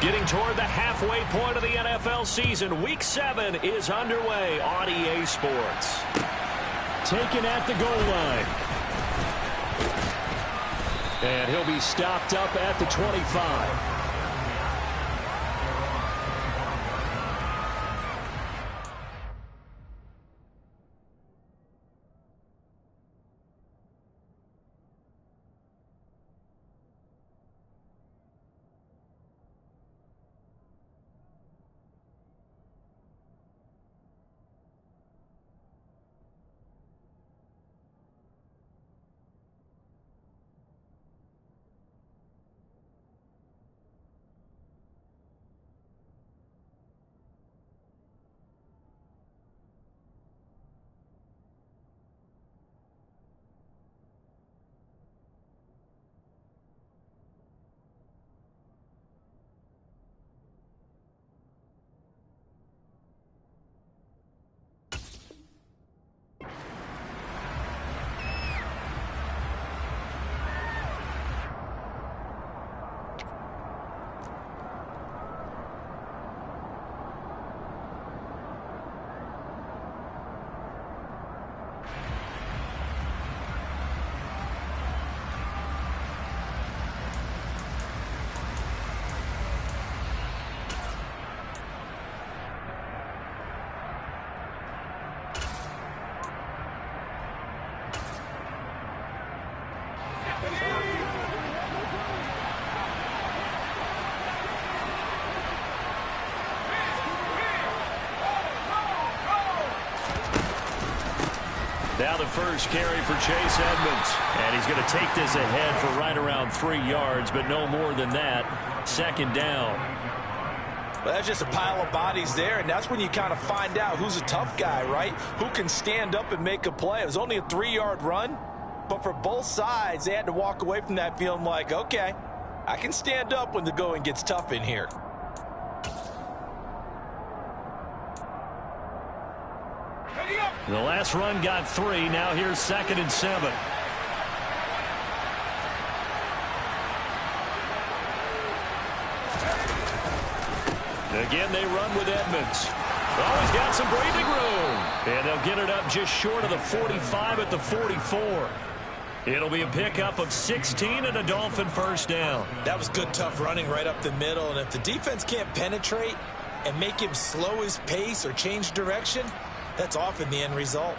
Getting toward the halfway point of the NFL season, Week 7 is underway on EA Sports. Taken at the goal line. And he'll be stopped up at the 25. Now the first carry for Chase Edmonds. And he's going to take this ahead for right around 3 yards, but no more than that. Second down. Well, that's just a pile of bodies there, and that's when you kind of find out who's a tough guy, right? Who can stand up and make a play. It was only a 3-yard run, but for both sides, they had to walk away from that feeling like, okay, I can stand up when the going gets tough in here. The last run got 3. Now here's 2nd and 7. Again, they run with Edmonds. Always got some breathing room. And they'll get it up just short of the 45 at the 44. It'll be a pickup of 16 and a Dolphin first down. That was good, tough running right up the middle. And if the defense can't penetrate and make him slow his pace or change direction, that's often the end result.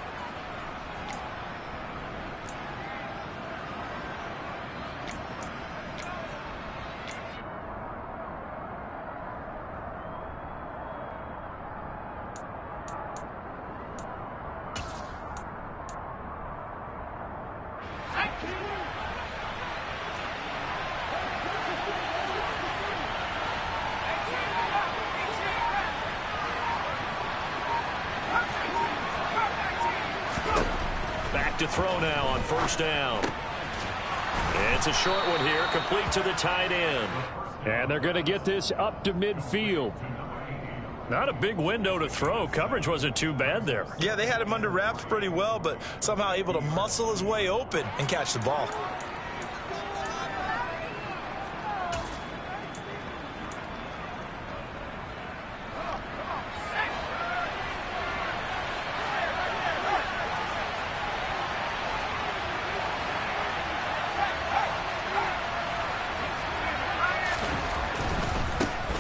To throw now on first down. It's a short one here, complete to the tight end. And they're going to get this up to midfield. Not a big window to throw. Coverage wasn't too bad there. Yeah, they had him under wraps pretty well, but somehow able to muscle his way open and catch the ball.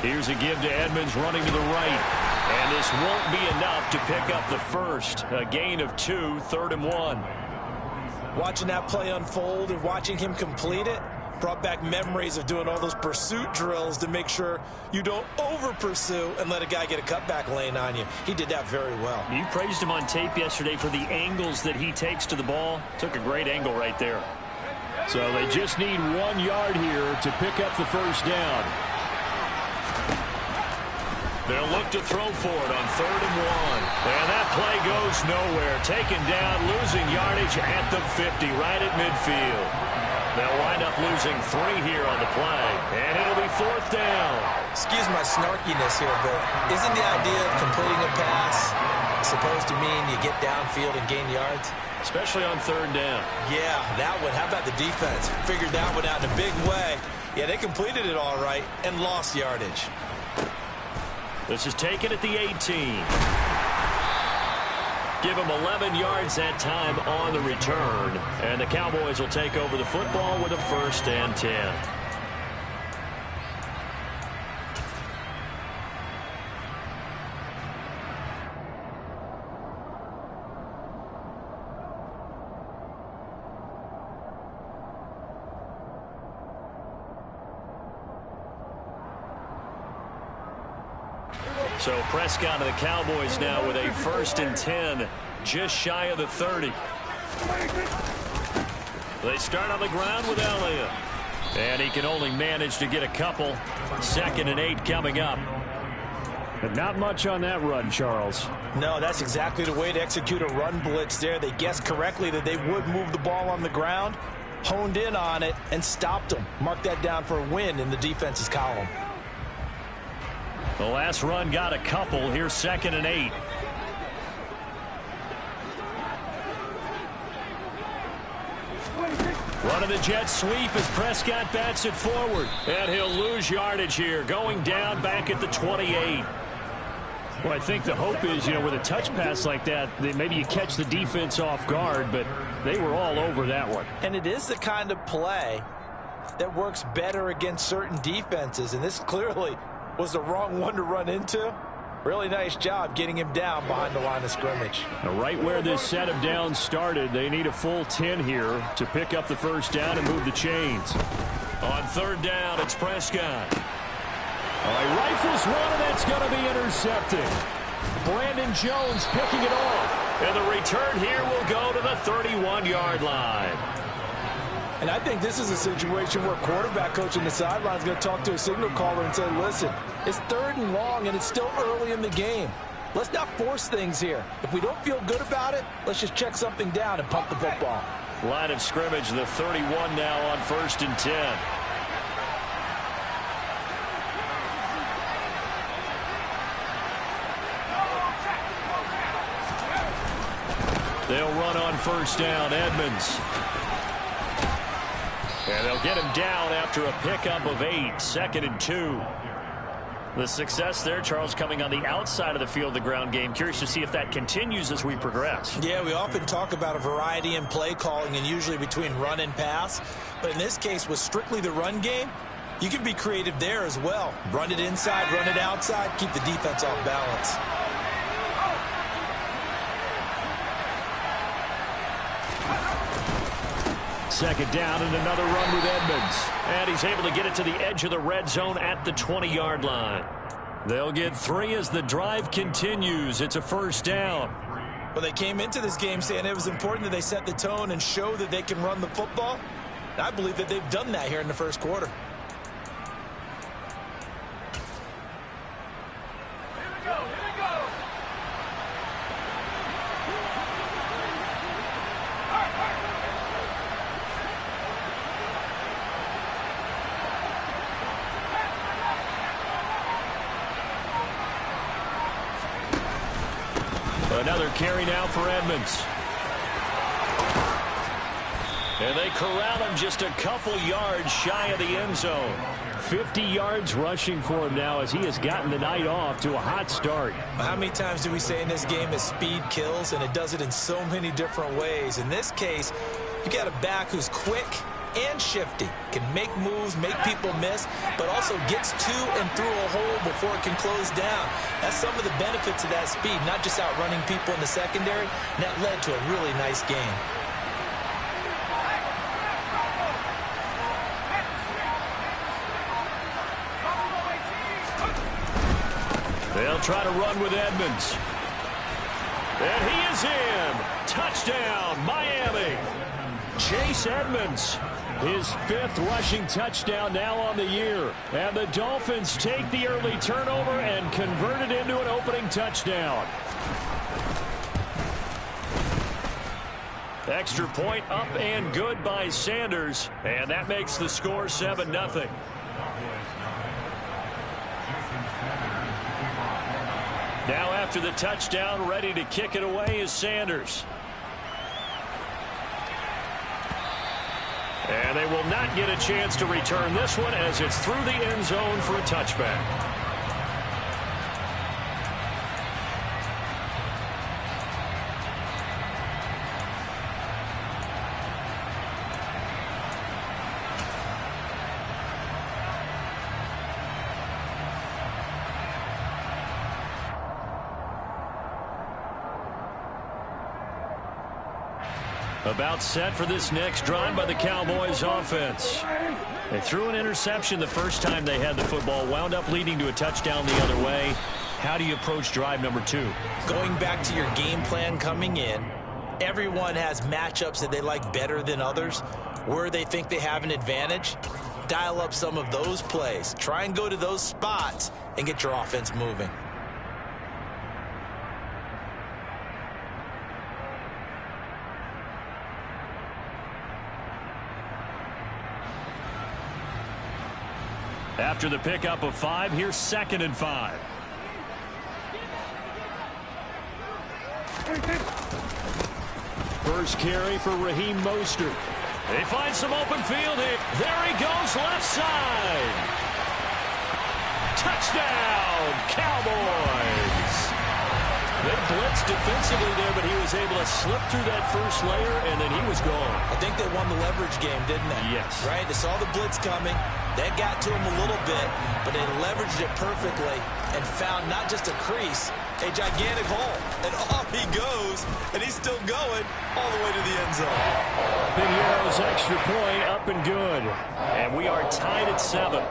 Here's a give to Edmonds running to the right. And this won't be enough to pick up the first. A gain of 2, 3rd and 1. Watching that play unfold and watching him complete it brought back memories of doing all those pursuit drills to make sure you don't over-pursue and let a guy get a cutback lane on you. He did that very well. You praised him on tape yesterday for the angles that he takes to the ball. Took a great angle right there. So they just need 1 yard here to pick up the first down. They'll look to throw for it on 3rd and 1. And that play goes nowhere. Taken down, losing yardage at the 50, right at midfield. They'll wind up losing 3 here on the play. And it'll be 4th down. Excuse my snarkiness here, but isn't the idea of completing a pass supposed to mean you get downfield and gain yards? Especially on 3rd down. Yeah, that one. How about the defense? Figured that one out in a big way. Yeah, they completed it all right and lost yardage. This is taken at the 18. Give them 11 yards that time on the return. And the Cowboys will take over the football with a 1st and 10. So Prescott of the Cowboys now with a 1st and 10, just shy of the 30. They start on the ground with Elliott. And he can only manage to get a couple. 2nd and 8 coming up. But not much on that run, Charles. No, that's exactly the way to execute a run blitz there. They guessed correctly that they would move the ball on the ground, honed in on it, and stopped them. Mark that down for a win in the defense's column. The last run got a couple. Here's 2nd and 8. One of the Jets sweep as Prescott bats it forward. And he'll lose yardage here, going down back at the 28. Well, I think the hope is, with a touch pass like that maybe you catch the defense off guard, but they were all over that one. And it is the kind of play that works better against certain defenses, and this clearly was the wrong one to run into. Really nice job getting him down behind the line of scrimmage. Now, right where this set of downs started, they need a full 10 here to pick up the 1st down and move the chains. On 3rd down, it's Prescott. He rifles one, and that's going to be intercepted. Brandon Jones picking it off. And the return here will go to the 31-yard line. And I think this is a situation where quarterback coach on the sideline is going to talk to a signal caller and say, listen, it's 3rd and long, and it's still early in the game. Let's not force things here. If we don't feel good about it, let's just check something down and pump the football. Line of scrimmage, the 31 now on 1st and 10. They'll run on 1st down, Edmonds. And they'll get him down after a pickup of 8, 2nd and 2. The success there, Charles, coming on the outside of the field, the ground game. Curious to see if that continues as we progress. Yeah, we often talk about a variety in play calling and usually between run and pass. But in this case, with strictly the run game, you can be creative there as well. Run it inside, run it outside, keep the defense off balance. Second down and another run with Edmonds. And he's able to get it to the edge of the red zone at the 20-yard line. They'll get 3 as the drive continues. It's a 1st down. Well, they came into this game saying it was important that they set the tone and show that they can run the football. And I believe that they've done that here in the 1st quarter. Another carry now for Edmonds. And they corral him just a couple yards shy of the end zone. 50 yards rushing for him now as he has gotten the night off to a hot start. How many times do we say in this game that speed kills, and it does it in so many different ways? In this case, you got a back who's quick and shifty, can make moves, make people miss, but also gets to and through a hole before it can close down. That's some of the benefits of that speed, not just outrunning people in the secondary, and that led to a really nice game. They'll try to run with Edmonds. And he is in. Touchdown, Miami. Chase Edmonds, his 5th rushing touchdown now on the year. And the Dolphins take the early turnover and convert it into an opening touchdown. Extra point up and good by Sanders. And that makes the score 7-0. Now after the touchdown, ready to kick it away is Sanders. And they will not get a chance to return this one as it's through the end zone for a touchback. About set for this next drive by the Cowboys offense. They threw an interception the first time they had the football, wound up leading to a touchdown the other way. How do you approach drive number 2? Going back to your game plan coming in, everyone has matchups that they like better than others. Where they think they have an advantage, dial up some of those plays. Try and go to those spots and get your offense moving. After the pickup of 5, here's 2nd and 5. First carry for Raheem Mostert. They find some open field here. There he goes, left side. Touchdown, Cowboys. They blitzed defensively there, but he was able to slip through that first layer, and then he was gone. I think they won the leverage game, didn't they? Yes. Right? They saw the blitz coming. That got to him a little bit, but they leveraged it perfectly and found not just a crease, a gigantic hole. And off he goes, and he's still going all the way to the end zone. Piñeiro's extra point up and good. And we are tied at 7.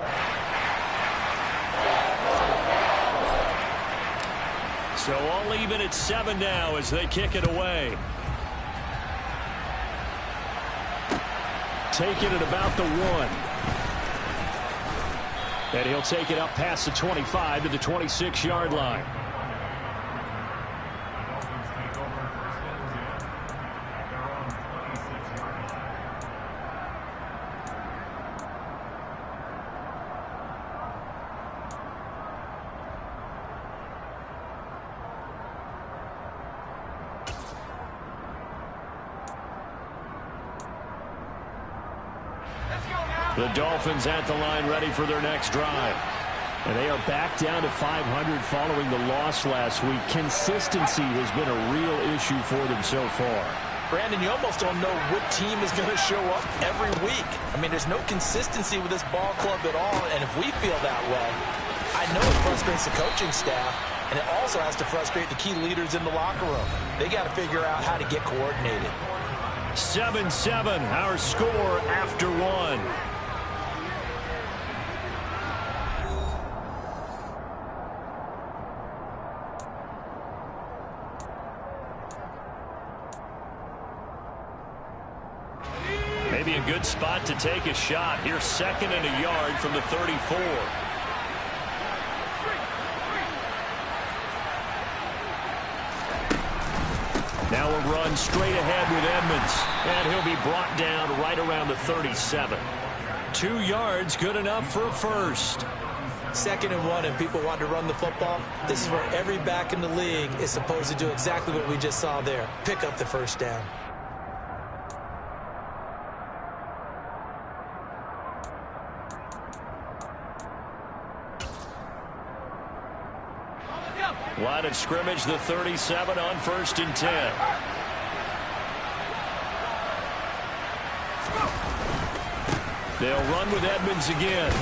So all even at 7 now as they kick it away. Taking it about the 1. And he'll take it up past the 25 to the 26-yard line. The Dolphins at the line ready for their next drive. And they are back down to 500 following the loss last week. Consistency has been a real issue for them so far. Brandon, you almost don't know what team is going to show up every week. I mean, there's no consistency with this ball club at all, and if we feel that way, I know it frustrates the coaching staff, and it also has to frustrate the key leaders in the locker room. They got to figure out how to get coordinated. 7-7, our score after 1. Maybe a good spot to take a shot. Here's 2nd and a yard from the 34. Now a run straight ahead with Edmonds. And he'll be brought down right around the 37. 2 yards, good enough for a first. 2nd and 1, and people want to run the football. This is where every back in the league is supposed to do exactly what we just saw there. Pick up the first down. Line of scrimmage, the 37 on 1st and 10. They'll run with Edmonds again.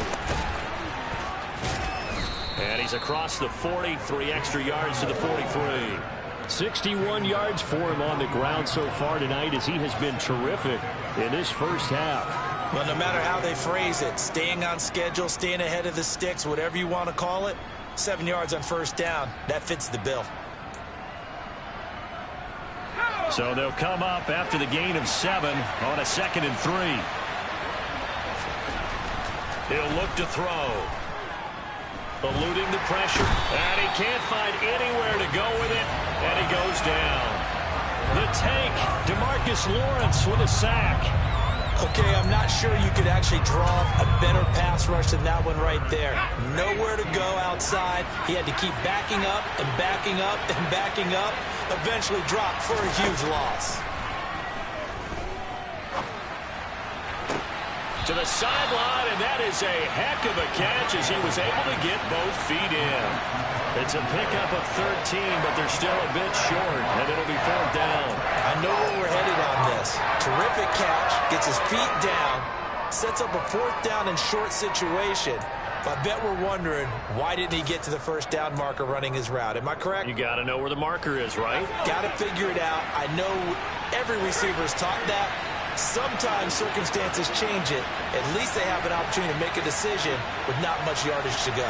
And he's across the 40, 3 extra yards to the 43. 61 yards for him on the ground so far tonight as he has been terrific in this first half. Well, no matter how they phrase it, staying on schedule, staying ahead of the sticks, whatever you want to call it, 7 yards on first down, that fits the bill. So they'll come up after the gain of 7 on a 2nd and 3. He'll look to throw. Eluding the pressure, and he can't find anywhere to go with it, and he goes down. The tank, DeMarcus Lawrence with a sack. Okay, I'm not sure you could actually draw a better pass rush than that one right there. Nowhere to go outside. He had to keep backing up and backing up and backing up. Eventually dropped for a huge loss. To the sideline, and that is a heck of a catch as he was able to get both feet in. It's a pickup of 13, but they're still a bit short, and it'll be 4th down. I know where we're headed on this. Terrific catch, gets his feet down, sets up a 4th down and short situation. But I bet we're wondering, why didn't he get to the 1st down marker running his route? Am I correct? You got to know where the marker is, right? Got to figure it out. I know every receiver is taught that. Sometimes circumstances change it. At least they have an opportunity to make a decision with not much yardage to go.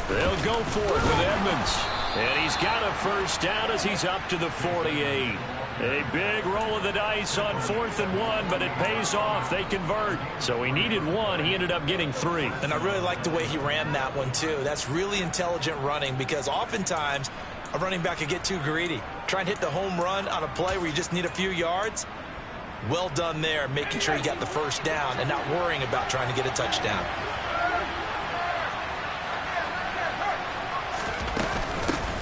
They'll go for it with Edmonds. And he's got a 1st down as he's up to the 48. A big roll of the dice on 4th and 1, but it pays off. They convert. So he needed 1. He ended up getting 3. And I really like the way he ran that one, too. That's really intelligent running because oftentimes a running back could get too greedy. Try and hit the home run on a play where you just need a few yards. Well done there, making sure you got the 1st down and not worrying about trying to get a touchdown.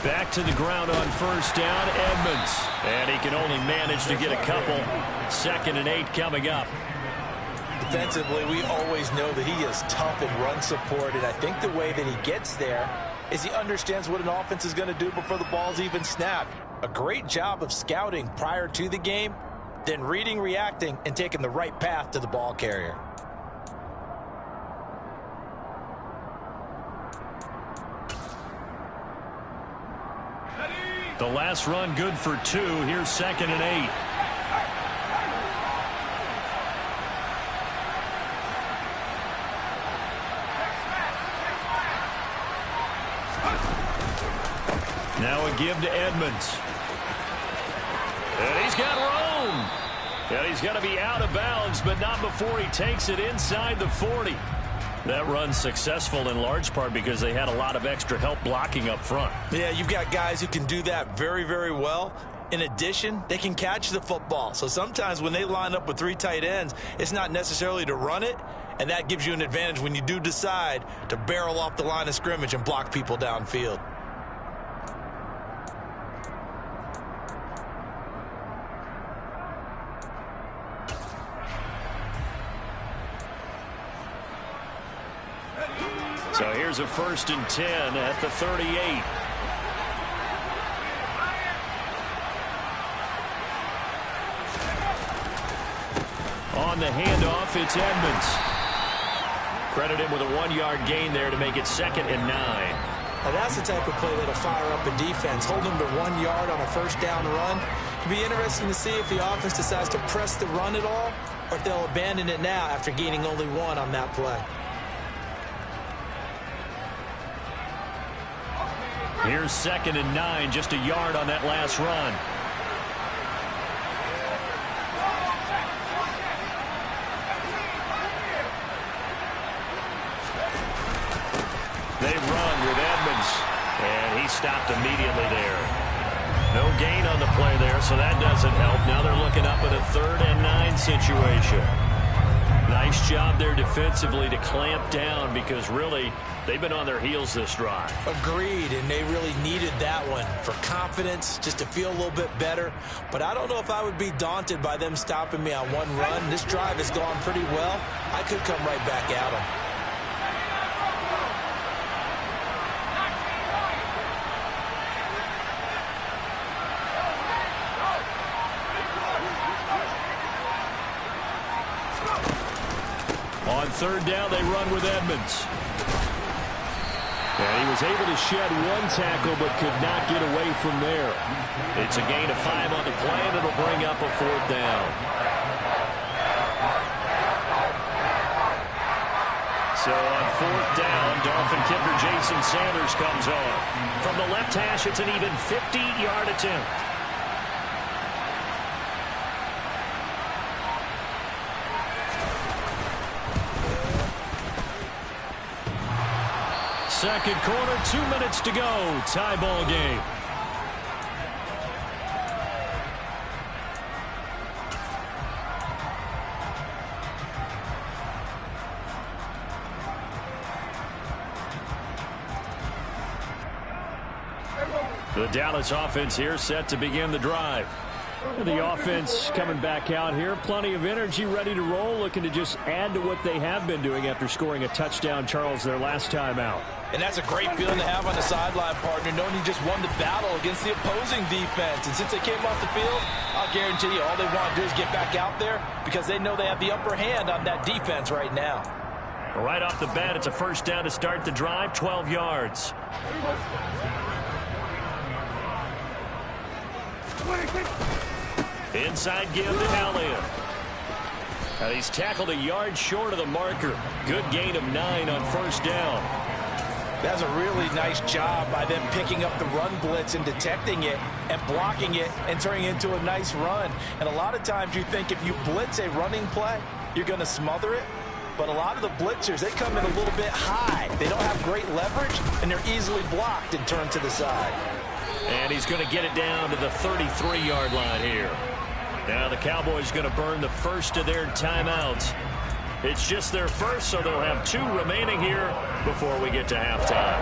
Back to the ground on 1st down, Edmonds. And he can only manage to get a couple. 2nd and 8 coming up. Defensively, we always know that he is tough in run support, and I think the way that he gets there is he understands what an offense is going to do before the ball's even snapped. A great job of scouting prior to the game, then reading, reacting, and taking the right path to the ball carrier. The last run good for 2. Here's 2nd and 8. Now a give to Edmonds. And he's got room. And he's going to be out of bounds, but not before he takes it inside the 40. That run's successful in large part because they had a lot of extra help blocking up front. Yeah, you've got guys who can do that very, very well. In addition, they can catch the football. So sometimes when they line up with 3 tight ends, it's not necessarily to run it, and that gives you an advantage when you do decide to barrel off the line of scrimmage and block people downfield. So here's a 1st and 10 at the 38. On the handoff, it's Edmonds. Credit him with a 1-yard gain there to make it 2nd and 9. Now that's the type of play that'll fire up a defense. Hold them to 1 yard on a 1st down run. It'll be interesting to see if the offense decides to press the run at all or if they'll abandon it now after gaining only 1 on that play. Here's 2nd and 9, just a yard on that last run. They run with Edmonds, and he stopped immediately there. No gain on the play there, so that doesn't help. Now they're looking up at a 3rd and 9 situation. Nice job there defensively to clamp down because really they've been on their heels this drive. Agreed, and they really needed that one for confidence, just to feel a little bit better. But I don't know if I would be daunted by them stopping me on 1 run. This drive has gone pretty well. I could come right back at them. On 3rd down, they run with Edmonds. And he was able to shed 1 tackle but could not get away from there. It's a gain of 5 on the play, and it'll bring up a 4th down. So on 4th down, Dolphin kicker Jason Sanders comes on. From the left hash, it's an even 50-yard attempt. Second quarter, 2 minutes to go. Tie ball game. The Dallas offense here set to begin the drive. The offense coming back out here. Plenty of energy, ready to roll, looking to just add to what they have been doing after scoring a touchdown, Charles, their last time out. And that's a great feeling to have on the sideline, partner, knowing you just won the battle against the opposing defense. And since they came off the field, I'll guarantee you all they want to do is get back out there because they know they have the upper hand on that defense right now. Right off the bat, it's a first down to start the drive, 12 yards. Inside give to Elliott. And he's tackled a yard short of the marker. Good gain of 9 on first down. That's a really nice job by them picking up the run blitz and detecting it and blocking it and turning it into a nice run. And a lot of times you think if you blitz a running play, you're going to smother it. But a lot of the blitzers, they come in a little bit high. They don't have great leverage, and they're easily blocked and turned to the side. And he's going to get it down to the 33-yard line here. Now the Cowboys going to burn the first of their timeouts. It's just their first, so they'll have 2 remaining here before we get to halftime.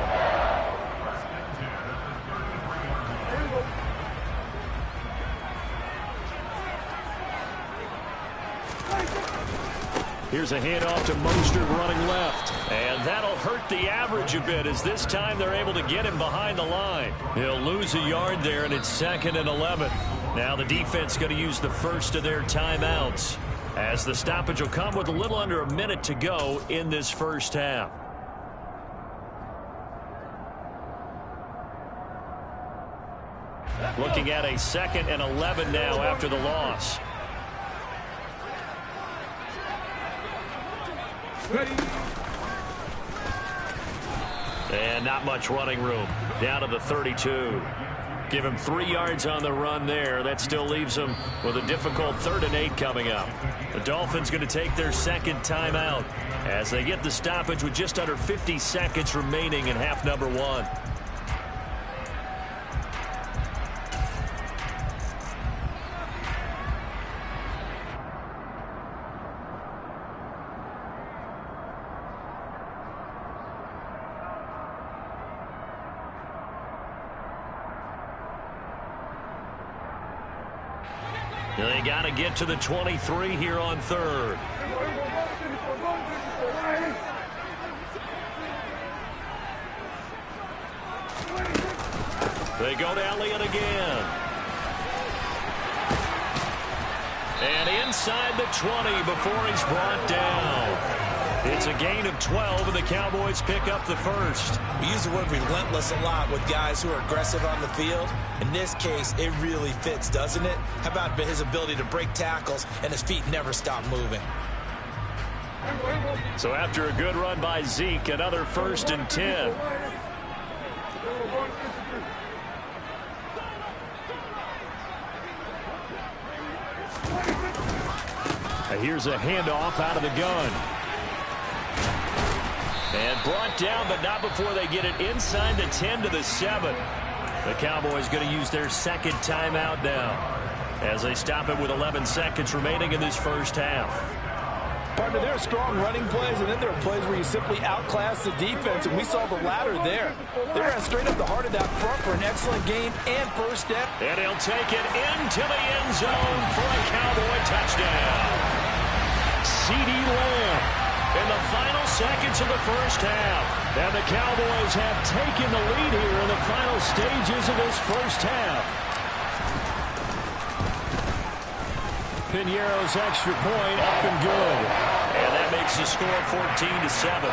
Here's a handoff to Mostert running left. And that'll hurt the average a bit as this time they're able to get him behind the line. He'll lose a yard there, and it's 2nd and 11. Now the defense going to use the first of their timeouts as the stoppage will come with a little under a minute to go in this first half. Looking at a 2nd and 11 now after the loss. And not much running room. Down to the 32. Give him 3 yards on the run there. That still leaves him with a difficult 3rd and 8 coming up. The Dolphins going to take their 2nd timeout as they get the stoppage with just under 50 seconds remaining in half number 1. They got to get to the 23 here on 3rd. They go to Elliott again. And inside the 20 before he's brought down. It's a gain of 12, and the Cowboys pick up the first. We use the word relentless a lot with guys who are aggressive on the field. In this case, it really fits, doesn't it? How about his ability to break tackles and his feet never stop moving? So after a good run by Zeke, another 1st and 10. Here's a handoff out of the gun. And brought down, but not before they get it inside the 10 to the 7. The Cowboys going to use their 2nd timeout now as they stop it with 11 seconds remaining in this first half. Partner, there are strong running plays, and then there are plays where you simply outclass the defense, and we saw the latter there. They ran straight up the heart of that front for an excellent game and first down. And he'll take it into the end zone for a Cowboy touchdown. CeeDee Lamb in the final seconds of the first half. And the Cowboys have taken the lead here in the final stages of this first half. Piñeiro's extra point up and good. And that makes the score 14 to 7.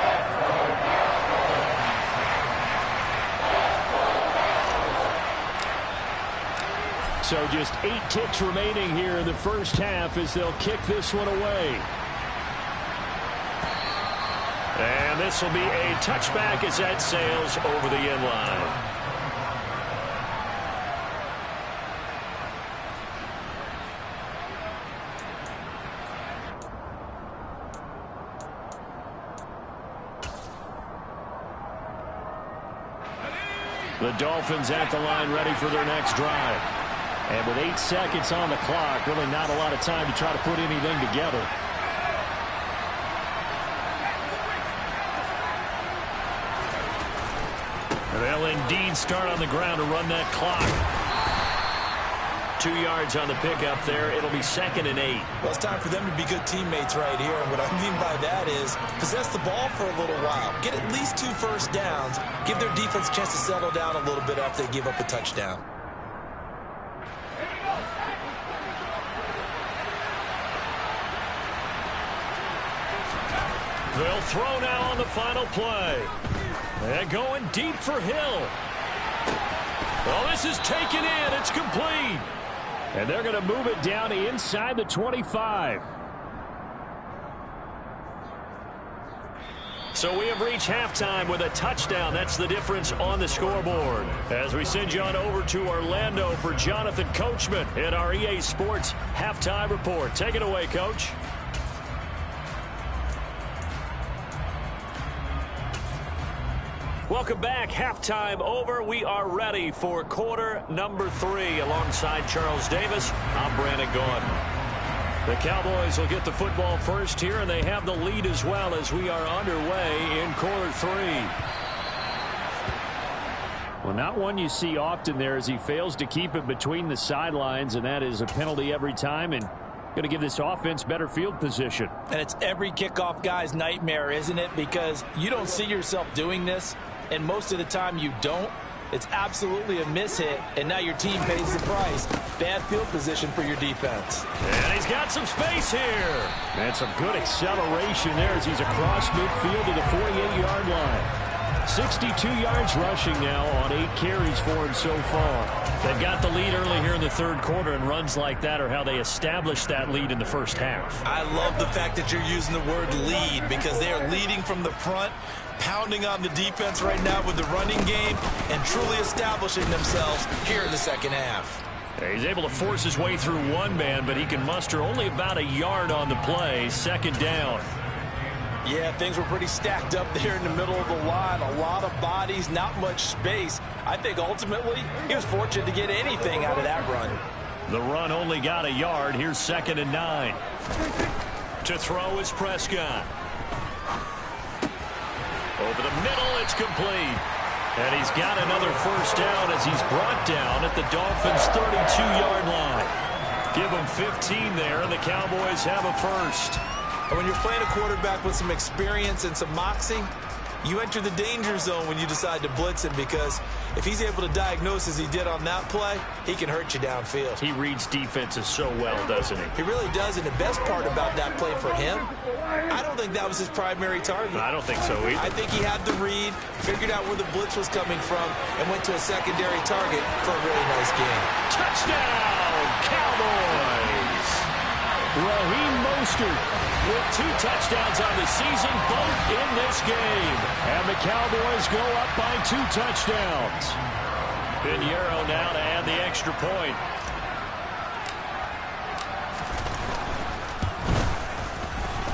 So just 8 ticks remaining here in the first half as they'll kick this one away. And this will be a touchback as that sails over the end line. The Dolphins at the line ready for their next drive. And with 8 seconds on the clock, really not a lot of time to try to put anything together. And they'll indeed start on the ground to run that clock. 2 yards on the pickup there. It'll be 2nd and 8. Well, it's time for them to be good teammates right here. And what I mean by that is possess the ball for a little while. Get at least 2 first downs. Give their defense a chance to settle down a little bit after they give up a touchdown. They'll throw now on the final play. And going deep for Hill. Oh, this is taken in. It's complete. And they're going to move it down inside the 25. So we have reached halftime with a touchdown. That's the difference on the scoreboard. As we send you on over to Orlando for Jonathan Coachman in our EA Sports Halftime Report. Take it away, Coach. Welcome back. Halftime over. We are ready for quarter number 3. Alongside Charles Davis, I'm Brandon Gaudin. The Cowboys will get the football first here, and they have the lead as well as we are underway in quarter 3. Well, not one you see often there as he fails to keep it between the sidelines, and that is a penalty every time, and going to give this offense better field position. And it's every kickoff guy's nightmare, isn't it? Because you don't see yourself doing this, and most of the time you don't. It's absolutely a mishit, and now your team pays the price. Bad field position for your defense. And he's got some space here. And some good acceleration there as he's across midfield to the 48-yard line. 62 yards rushing now on 8 carries for him so far. They've got the lead early here in the third quarter, and runs like that are how they established that lead in the first half. I love the fact that you're using the word lead because they are leading from the front, pounding on the defense right now with the running game and truly establishing themselves here in the second half. He's able to force his way through one man, but he can muster only about a yard on the play. 2nd down. Yeah, things were pretty stacked up there in the middle of the line. A lot of bodies, not much space. I think ultimately he was fortunate to get anything out of that run. The run only got a yard. Here's 2nd and 9. To throw is Prescott. Over the middle, it's complete. And he's got another first down as he's brought down at the Dolphins' 32-yard line. Give them 15 there, and the Cowboys have a first. And when you're playing a quarterback with some experience and some moxie, you enter the danger zone when you decide to blitz him, because if he's able to diagnose as he did on that play, he can hurt you downfield. He reads defenses so well, doesn't he? He really does, and the best part about that play for him, I don't think that was his primary target. I don't think so either. I think he had the read, figured out where the blitz was coming from, and went to a secondary target for a really nice game. Touchdown, Cowboys! Raheem Mostert with 2 touchdowns on the season, both in this game. And the Cowboys go up by 2 touchdowns. Pinheiro now to add the extra point.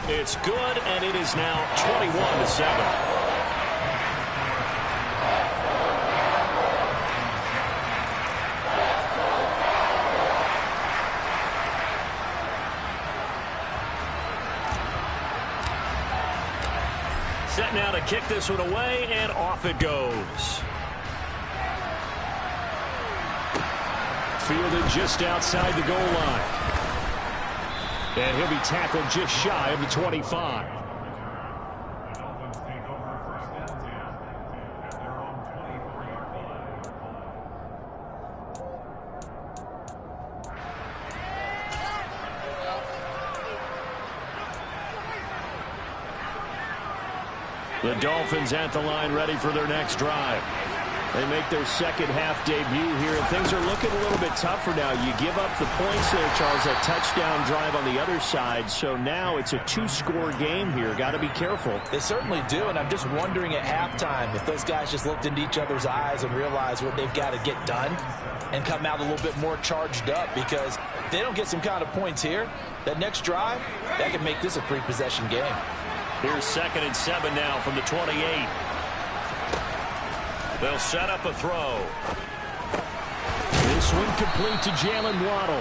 It's good, and it is now 21-7. Set now to kick this one away, and off it goes. Fielded just outside the goal line. And he'll be tackled just shy of the 25. The Dolphins at the line ready for their next drive. They make their second half debut here, and things are looking a little bit tougher now. You give up the points there, Charles, that touchdown drive on the other side, so now it's a 2-score game here. Got to be careful. They certainly do, and I'm just wondering at halftime if those guys just looked into each other's eyes and realized what they've got to get done and come out a little bit more charged up, because if they don't get some kind of points here, that next drive, that can make this a 3-possession game. Here's 2nd and 7 now from the 28. They'll set up a throw. This one complete to Jalen Waddle.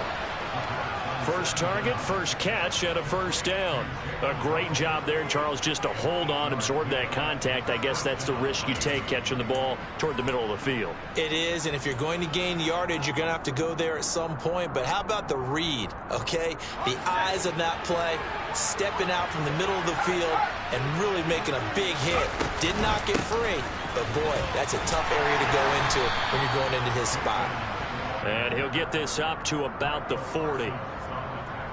First target, first catch, and a first down. A great job there, Charles, just to hold on, absorb that contact. I guess that's the risk you take catching the ball toward the middle of the field. It is, and if you're going to gain yardage, you're going to have to go there at some point. But how about the read, okay? The eyes of that play, stepping out from the middle of the field and really making a big hit. Did not get free, but boy, that's a tough area to go into when you're going into his spot. And he'll get this up to about the 40.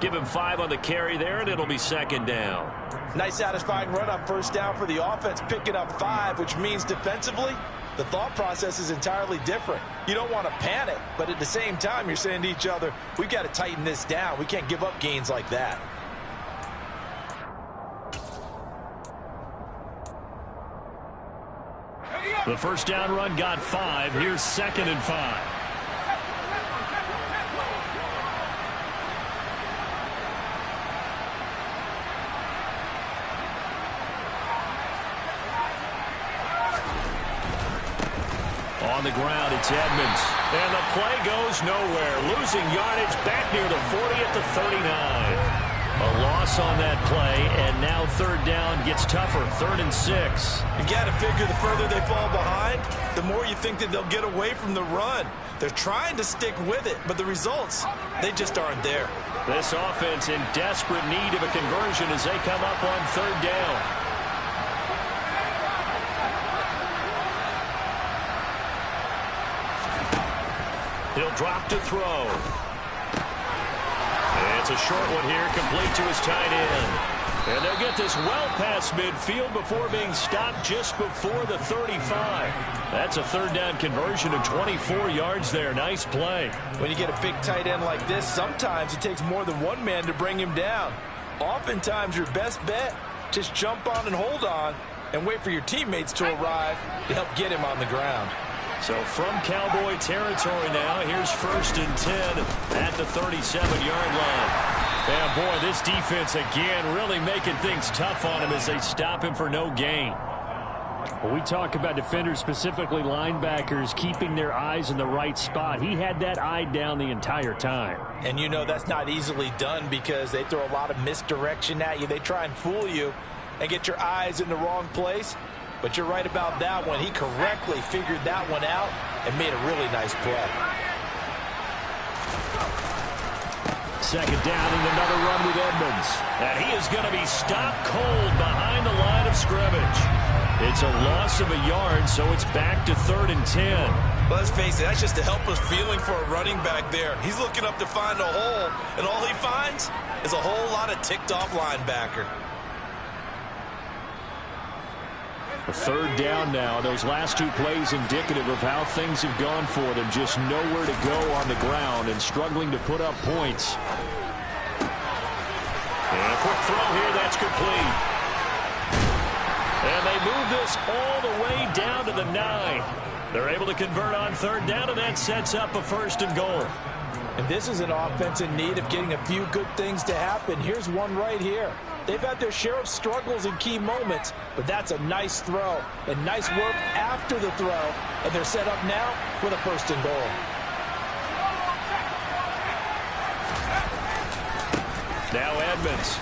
Give him 5 on the carry there, and it'll be second down. Nice satisfying run on first down for the offense, picking up 5, which means defensively, the thought process is entirely different. You don't want to panic, but at the same time, you're saying to each other, we've got to tighten this down. We can't give up gains like that. The first down run got 5. Here's second and 5. On the ground, it's Edmonds. And the play goes nowhere. Losing yardage back near the 40 at the 39. A loss on that play, and now third down gets tougher. 3rd and 6. You got to figure the further they fall behind, the more you think that they'll get away from the run. They're trying to stick with it, but the results, they just aren't there. This offense in desperate need of a conversion as they come up on third down. He'll drop to throw. It's a short one here, complete to his tight end. And they'll get this well past midfield before being stopped just before the 35. That's a third down conversion of 24 yards there. Nice play. When you get a big tight end like this, sometimes it takes more than one man to bring him down. Oftentimes, your best bet, just jump on and hold on and wait for your teammates to arrive to help get him on the ground. So from Cowboy territory now, here's 1st and 10 at the 37-yard line. And boy, this defense again really making things tough on him as they stop him for no gain. When we talk about defenders, specifically linebackers, keeping their eyes in the right spot, he had that eye down the entire time. And you know that's not easily done because they throw a lot of misdirection at you. They try and fool you and get your eyes in the wrong place. But you're right about that one. He correctly figured that one out and made a really nice play. Second down and another run with Edmonds. And he is going to be stopped cold behind the line of scrimmage. It's a loss of a yard, so it's back to 3rd and 10. Let's face it, that's just a helpless feeling for a running back there. He's looking up to find a hole, and all he finds is a whole lot of ticked-off linebacker. A third down now. Those last 2 plays indicative of how things have gone for them. Just nowhere to go on the ground and struggling to put up points. And a quick throw here, that's complete. And they move this all the way down to the 9. They're able to convert on third down, and that sets up a 1st and goal. And this is an offense in need of getting a few good things to happen. Here's one right here. They've had their share of struggles in key moments, but that's a nice throw and nice work after the throw. And they're set up now with a 1st and goal. Now Edmonds.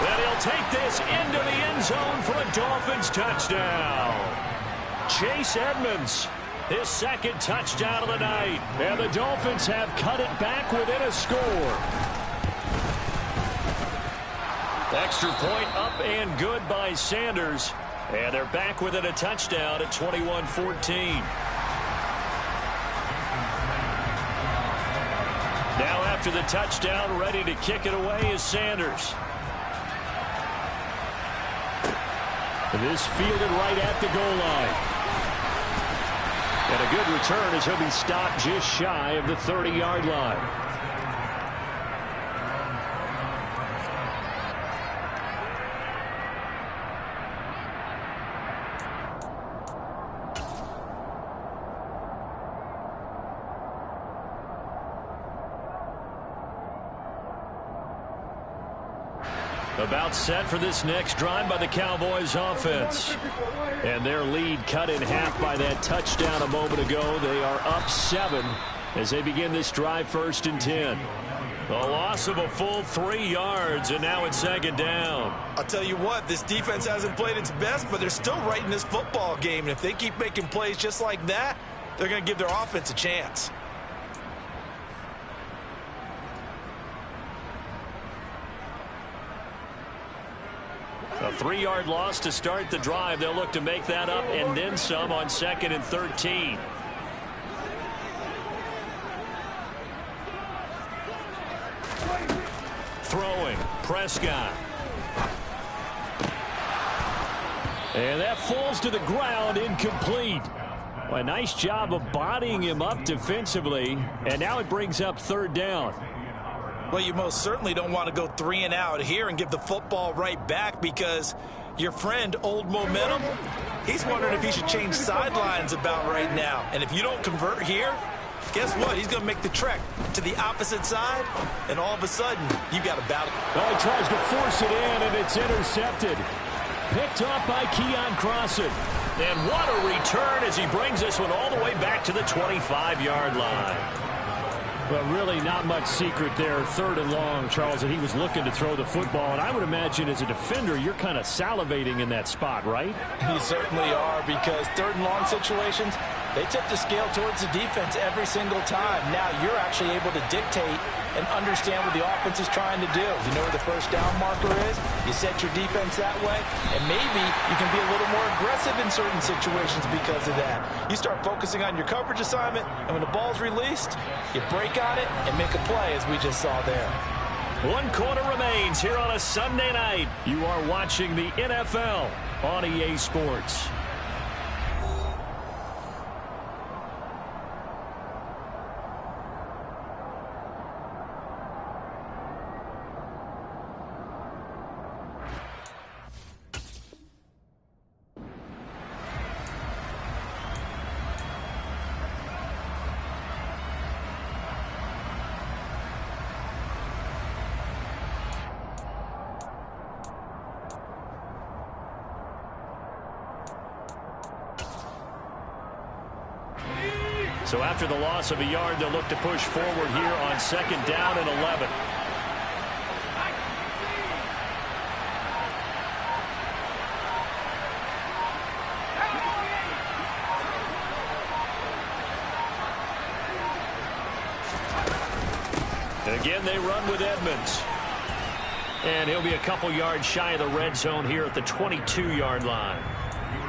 And he'll take this into the end zone for a Dolphins touchdown. Chase Edmonds, his 2nd touchdown of the night. And the Dolphins have cut it back within a score. Extra point up and good by Sanders. And they're back within a touchdown at 21-14. Now after the touchdown, ready to kick it away is Sanders. And this fielded right at the goal line. And a good return as he'll be stopped just shy of the 30-yard line. About set for this next drive by the Cowboys offense. And their lead cut in half by that touchdown a moment ago. They are up 7 as they begin this drive 1st and 10. A loss of a full 3 yards, and now it's second down. I'll tell you what, this defense hasn't played its best, but they're still right in this football game. And if they keep making plays just like that, they're going to give their offense a chance. A 3-yard loss to start the drive. They'll look to make that up and then some on 2nd and 13. Throwing, Prescott. And that falls to the ground, incomplete. Well, a nice job of bodying him up defensively, and now it brings up 3rd down. Well, you most certainly don't want to go 3 and out here and give the football right back, because your friend, Old Momentum, he's wondering if he should change sidelines about right now. And if you don't convert here, guess what? He's going to make the trek to the opposite side, and all of a sudden, you got a battle. Well, he tries to force it in, and it's intercepted. Picked off by Keon Crossan. And what a return as he brings this one all the way back to the 25-yard line. Well, really not much secret there. 3rd and long, Charles, and he was looking to throw the football. And I would imagine as a defender, you're kind of salivating in that spot, right? You certainly are, because 3rd and long situations, they tip the scale towards the defense every single time. Now you're actually able to dictate and understand what the offense is trying to do. You know where the first down marker is. You set your defense that way, and maybe you can be a little more aggressive in certain situations because of that. You start focusing on your coverage assignment, and when the ball's released, you break on it and make a play, as we just saw there. 1 quarter remains here on a Sunday night. You are watching the NFL on EA Sports. So after the loss of a yard, they'll look to push forward here on 2nd down and 11. And again, they run with Edmonds. And he'll be a couple yards shy of the red zone here at the 22-yard line.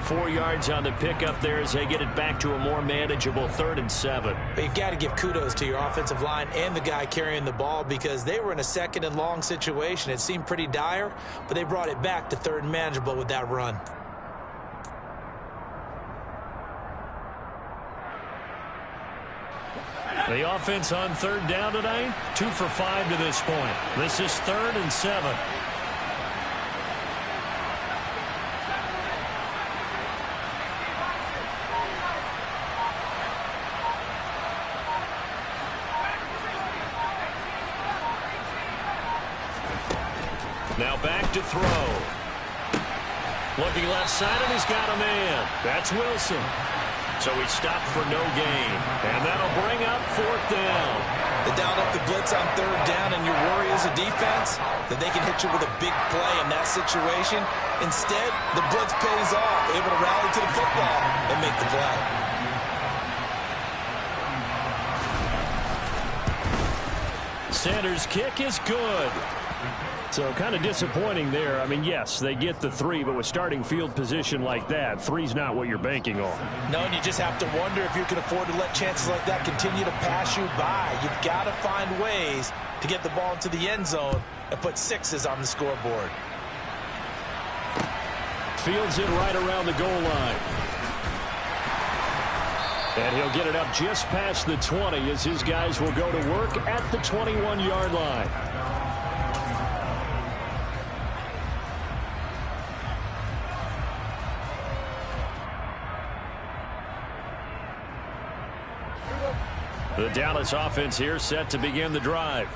4 yards on the pickup there as they get it back to a more manageable 3rd and 7. But you've got to give kudos to your offensive line and the guy carrying the ball, because they were in a 2nd and long situation. It seemed pretty dire, but they brought it back to 3rd and manageable with that run. The offense on 3rd down tonight, 2 for 5 to this point. This is 3rd and 7. Now back to throw. Looking left side, and he's got a man. That's Wilson. So he stopped for no gain. And that'll bring up 4th down. They dialed up the blitz on 3rd down, and your worry as a defense that they can hit you with a big play in that situation. Instead, the blitz pays off, able to rally to the football and make the play. Sanders' kick is good. So kind of disappointing there. I mean, yes, they get the 3, but with starting field position like that, 3's not what you're banking on. No, and you just have to wonder if you can afford to let chances like that continue to pass you by. You've got to find ways to get the ball into the end zone and put 6s on the scoreboard. Fields it right around the goal line. And he'll get it up just past the 20 as his guys will go to work at the 21-yard line. The Dallas offense here set to begin the drive.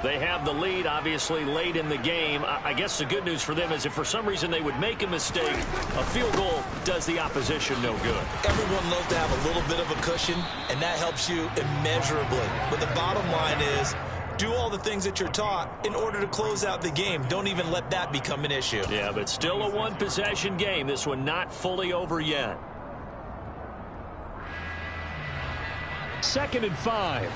They have the lead, obviously, late in the game. I guess the good news for them is if for some reason they would make a mistake, a field goal does the opposition no good. Everyone loves to have a little bit of a cushion, and that helps you immeasurably. But the bottom line is Do all the things that you're taught in order to close out the game. Don't even let that become an issue. Yeah, but still a one-possession game. This one not fully over yet. 2nd and 5.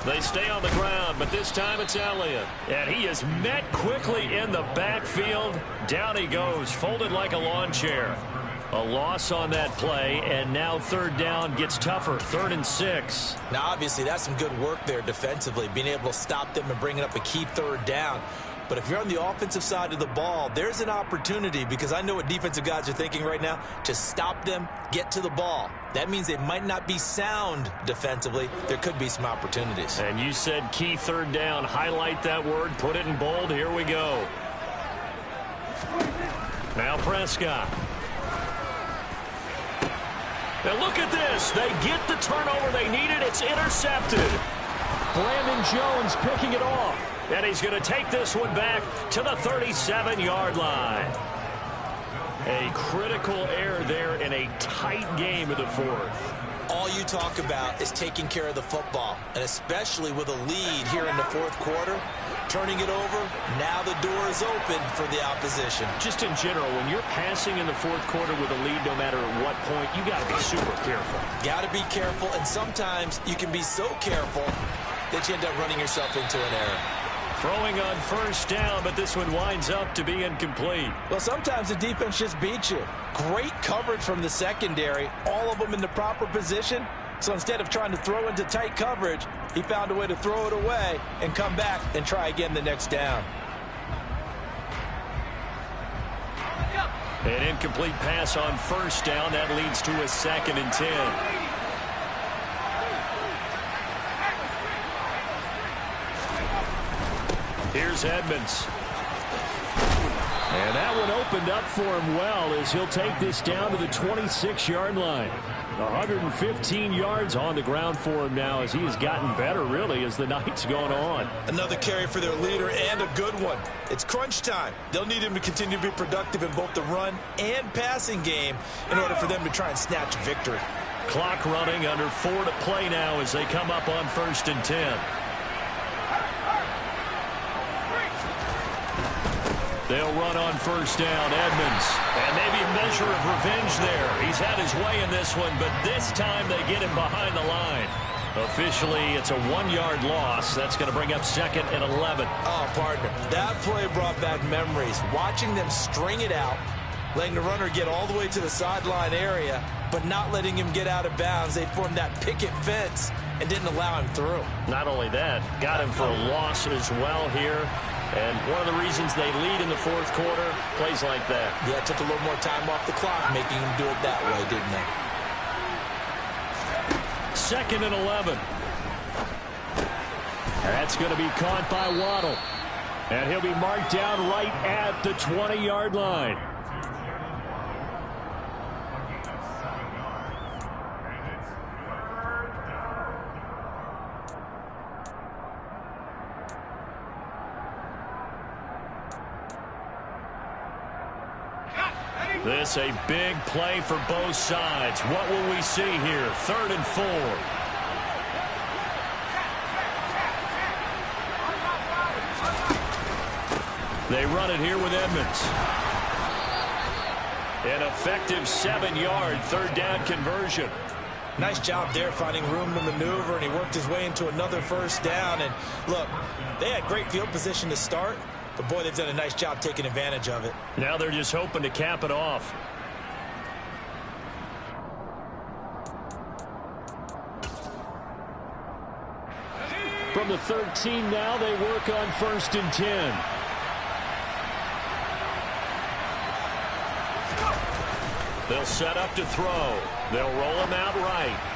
They stay on the ground, but this time it's Elliott. And he is met quickly in the backfield. Down he goes, folded like a lawn chair. A loss on that play, and now 3rd down gets tougher, 3rd and 6. Now, obviously, that's some good work there defensively, being able to stop them and bringing up a key 3rd down. But if you're on the offensive side of the ball, there's an opportunity, because I know what defensive guys are thinking right now, to stop them, get to the ball. That means they might not be sound defensively. There could be some opportunities. And you said key 3rd down. Highlight that word, put it in bold. Here we go. Now Prescott. Now look at this. They get the turnover they needed. It's intercepted. Brandon Jones picking it off. And he's going to take this one back to the 37-yard line. A critical error there in a tight game in the 4th. All you talk about is taking care of the football, and especially with a lead here in the 4th quarter, turning it over, now the door is open for the opposition. Just in general, when you're passing in the 4th quarter with a lead, no matter at what point, you got to be super careful. Got to be careful, and sometimes you can be so careful that you end up running yourself into an error. Throwing on 1st down, but this one winds up to be incomplete. Well, sometimes the defense just beats you. Great coverage from the secondary, all of them in the proper position. So instead of trying to throw into tight coverage, he found a way to throw it away and come back and try again the next down. An incomplete pass on 1st down. That leads to a 2nd and 10. Here's Edmonds. And that one opened up for him well as he'll take this down to the 26-yard line. 115 yards on the ground for him now as he has gotten better, really, as the night's gone on. Another carry for their leader, and a good one. It's crunch time. They'll need him to continue to be productive in both the run and passing game in order for them to try and snatch victory. Clock running, under 4 to play now as they come up on 1st and 10. They'll run on 1st down, Edmonds. And maybe a measure of revenge there. He's had his way in this one, but this time they get him behind the line. Officially, it's a 1-yard loss. That's going to bring up 2nd and 11. Oh, partner, that play brought back memories. Watching them string it out, letting the runner get all the way to the sideline area, but not letting him get out of bounds. They formed that picket fence and didn't allow him through. Not only that, got him for a loss as well here. And one of the reasons they lead in the 4th quarter, plays like that. Yeah, it took a little more time off the clock, making him do it that way, didn't they? 2nd and 11. That's going to be caught by Waddle. And he'll be marked down right at the 20-yard line. This a big play for both sides. What will we see here? 3rd and 4. They run it here with Edmonds. An effective 7-yard 3rd down conversion. Nice job there finding room to maneuver, and he worked his way into another 1st down. And look, they had great field position to start, but boy, they've done a nice job taking advantage of it. Now they're just hoping to cap it off. From the 13 now, they work on 1st and 10. They'll set up to throw. They'll roll him out right.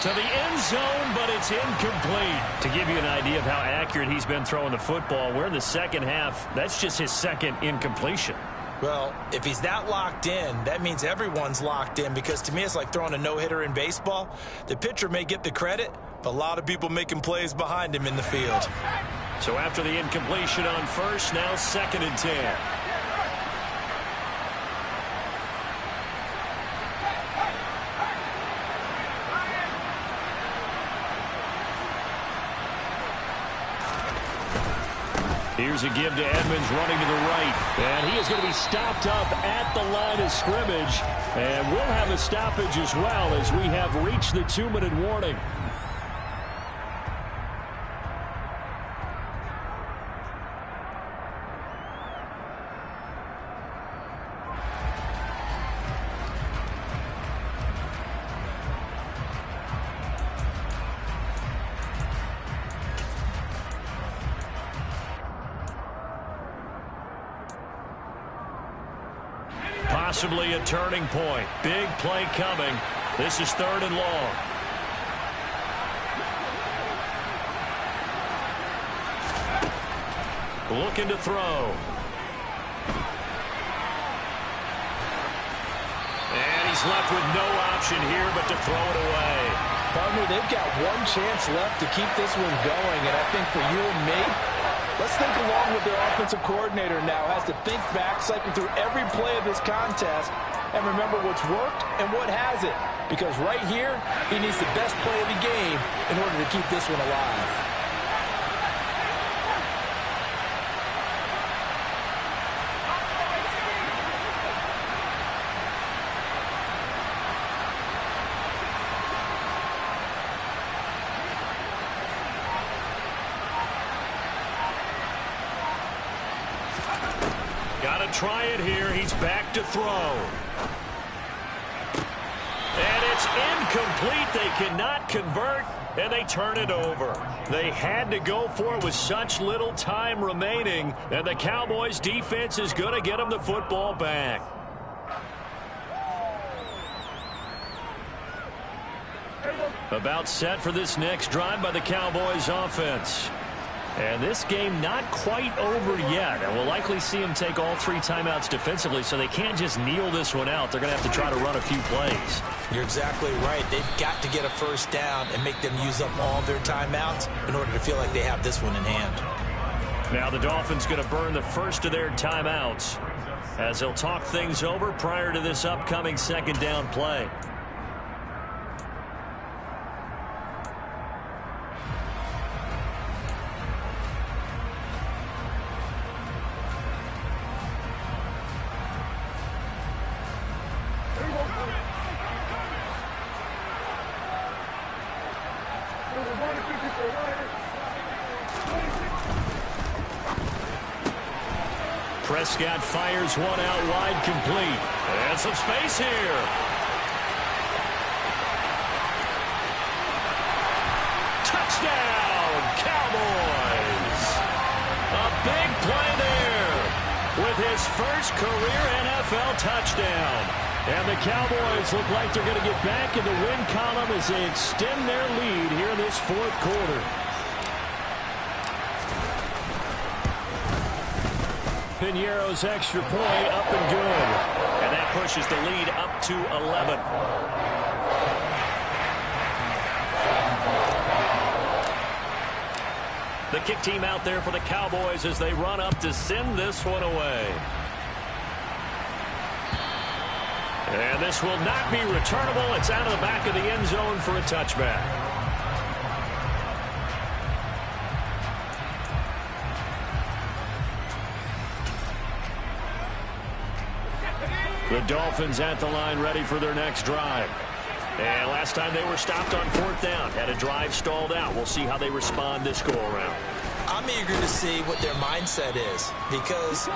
To the end zone, but it's incomplete. To give you an idea of how accurate he's been throwing the football, we're in the 2nd half. That's just his 2nd incompletion. Well, if he's that locked in, that means everyone's locked in, because to me it's like throwing a no-hitter in baseball. The pitcher may get the credit, but a lot of people making plays behind him in the field. So after the incompletion on 1st, now 2nd and 10. Here's a give to Edmonds running to the right. And he is going to be stopped up at the line of scrimmage. And we'll have a stoppage as well as we have reached the 2-minute warning. Possibly a turning point. Big play coming. This is 3rd and long. Looking to throw. And he's left with no option here but to throw it away. Partner, they've got one chance left to keep this one going, and I think for you and me, let's think along with their offensive coordinator now. Has to think back, cycle through every play of this contest, and remember what's worked and what hasn't. Because right here, he needs the best play of the game in order to keep this one alive. Try it here. He's back to throw. And it's incomplete. They cannot convert, and they turn it over. They had to go for it with such little time remaining, and the Cowboys defense is going to get them the football back. About set for this next drive by the Cowboys offense. And this game not quite over yet. And we'll likely see them take all 3 timeouts defensively, so they can't just kneel this one out. They're going to have to try to run a few plays. You're exactly right. They've got to get a first down and make them use up all their timeouts in order to feel like they have this one in hand. Now the Dolphins going to burn the first of their timeouts as they'll talk things over prior to this upcoming 2nd down play. Prescott fires one out wide, complete. And some space here. Touchdown, Cowboys. A big play there with his first career NFL touchdown. And the Cowboys look like they're going to get back in the win column as they extend their lead here in this 4th quarter. Piñeiro's extra point up and good. And that pushes the lead up to 11. The kick team out there for the Cowboys as they run up to send this one away. And this will not be returnable. It's out of the back of the end zone for a touchback. The Dolphins at the line ready for their next drive. And last time they were stopped on 4th down. Had a drive stalled out. We'll see how they respond this go-around. I'm eager to see what their mindset is, because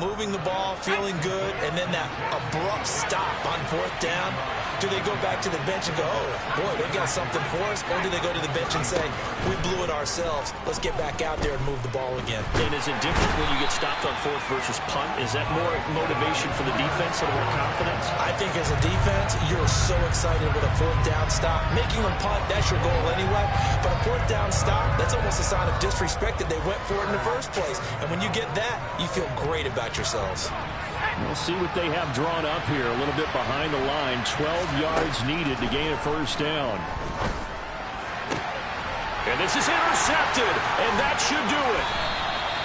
moving the ball, feeling good, and then that abrupt stop on 4th down, do they go back to the bench and go, oh, boy, they got something for us, or do they go to the bench and say, we blew it ourselves, let's get back out there and move the ball again? And is it different when you get stopped on 4th versus punt? Is that more motivation for the defense and more confidence? I think as a defense, you're so excited with a 4th down stop. Making them punt, that's your goal anyway, but a 4th down stop, that's almost a sign of disrespect that they went for it in the first place. And when you get that, you feel great about yourselves. We'll see what they have drawn up here. A little bit behind the line. 12 yards needed to gain a first down. And this is intercepted. And that should do it.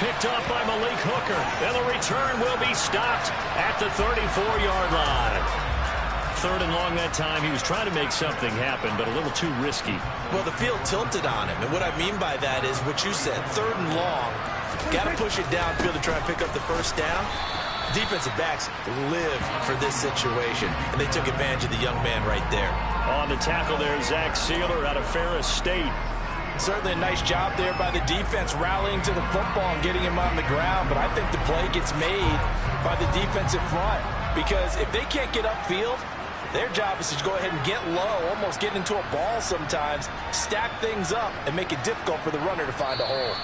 Picked up by Malik Hooker. And the return will be stopped at the 34-yard line. 3rd and long that time. He was trying to make something happen, but a little too risky. Well, the field tilted on him. And what I mean by that is what you said. 3rd and long. Got to push it downfield to try and pick up the first down. Defensive backs live for this situation, and they took advantage of the young man right there. On the tackle there, Zach Sealer out of Ferris State. Certainly a nice job there by the defense rallying to the football and getting him on the ground, but I think the play gets made by the defensive front because if they can't get upfield, their job is to go ahead and get low, almost get into a ball sometimes, stack things up, and make it difficult for the runner to find a hole.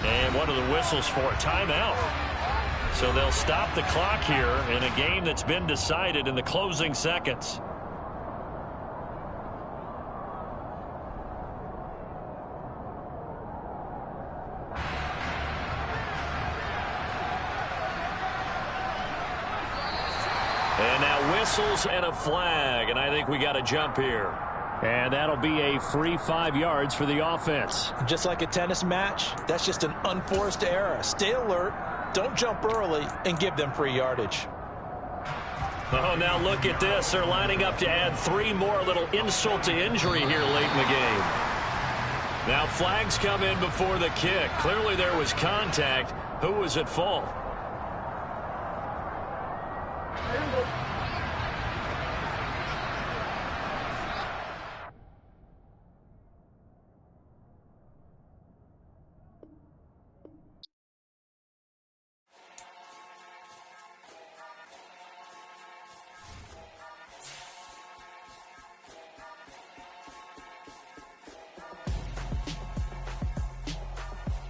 And what are the whistles for? Timeout. So they'll stop the clock here in a game that's been decided in the closing seconds. And now whistles and a flag, and I think we got a jump here. And that'll be a free 5 yards for the offense. Just like a tennis match, that's just an unforced error. Stay alert, don't jump early, and give them free yardage. Oh, now look at this. They're lining up to add 3 more, a little insult to injury here late in the game. Now flags come in before the kick. Clearly there was contact. Who was at fault?